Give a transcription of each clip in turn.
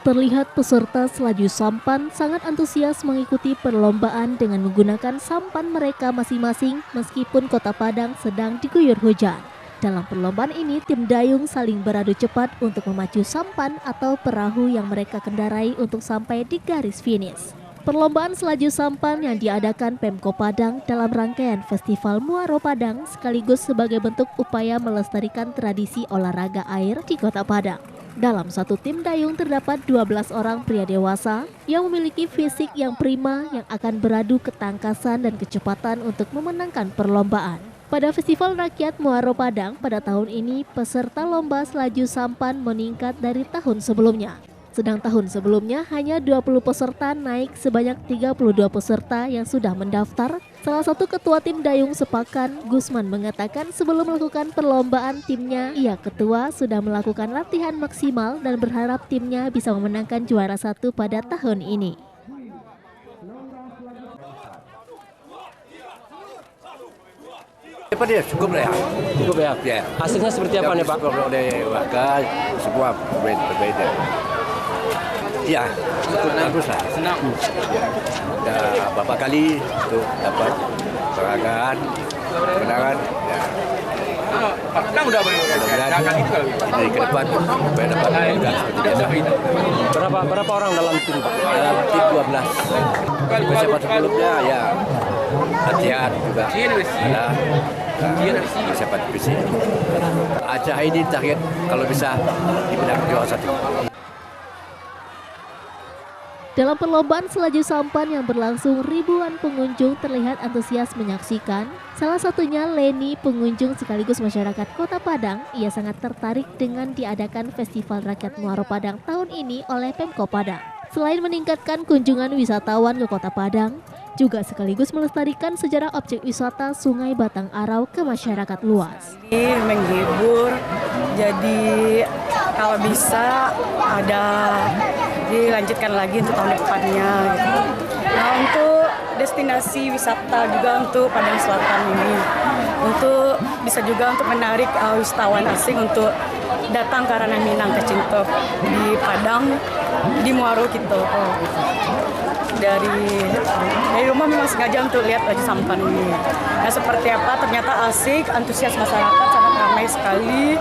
Terlihat peserta selaju sampan sangat antusias mengikuti perlombaan dengan menggunakan sampan mereka masing-masing meskipun Kota Padang sedang diguyur hujan. Dalam perlombaan ini, tim dayung saling beradu cepat untuk memacu sampan atau perahu yang mereka kendarai untuk sampai di garis finish. Perlombaan selaju sampan yang diadakan Pemko Padang dalam rangkaian Festival Muaro Padang sekaligus sebagai bentuk upaya melestarikan tradisi olahraga air di Kota Padang. Dalam satu tim dayung terdapat 12 orang pria dewasa yang memiliki fisik yang prima yang akan beradu ketangkasan dan kecepatan untuk memenangkan perlombaan. Pada Festival Rakyat Muaro Padang pada tahun ini, peserta lomba selaju sampan meningkat dari tahun sebelumnya. Sedang tahun sebelumnya hanya 20 peserta naik sebanyak 32 peserta yang sudah mendaftar. Salah satu ketua tim dayung Sepakan, Gusman, mengatakan sebelum melakukan perlombaan timnya, ketua sudah melakukan latihan maksimal dan berharap timnya bisa memenangkan juara 1 pada tahun ini. Cukup ya. Cukup ya? Ya. Hasilnya seperti apa nih Pak? Warga semua berbeda. Ya, bagus lah. Senang. Ya, beberapa kali untuk dapat penghargaan, kemenangan. Ya. Senang udah Ini ke depan supaya dapat juga seperti biasa. Berapa orang dalam tim Pak? Dalam tim 12. Persiapan sebelumnya ya latihan juga ada. Persiapan fisik. Acah ini target kalau bisa dimenangkan juara 1. Dalam perlombaan selaju sampan yang berlangsung, ribuan pengunjung terlihat antusias menyaksikan. Salah satunya Leni, pengunjung sekaligus masyarakat Kota Padang. Ia sangat tertarik dengan diadakan Festival Rakyat Muaro Padang tahun ini oleh Pemko Padang. Selain meningkatkan kunjungan wisatawan ke Kota Padang, juga sekaligus melestarikan sejarah objek wisata Sungai Batang Arau ke masyarakat luas. Menghibur, jadi kalau bisa ada dilanjutkan lagi untuk tahun depannya gitu. Nah, untuk destinasi wisata juga untuk Padang Selatan ini, untuk bisa juga untuk menarik wisatawan asing untuk datang ke Ranah Minang ke Cintok di Padang, di Muaro gitu. Dari rumah memang sengaja untuk lihat laju sampan ini. Nah, seperti apa ternyata asik, antusias masyarakat sangat ramai sekali.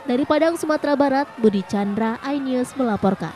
Dari Padang, Sumatera Barat, Budi Chandra, iNews melaporkan.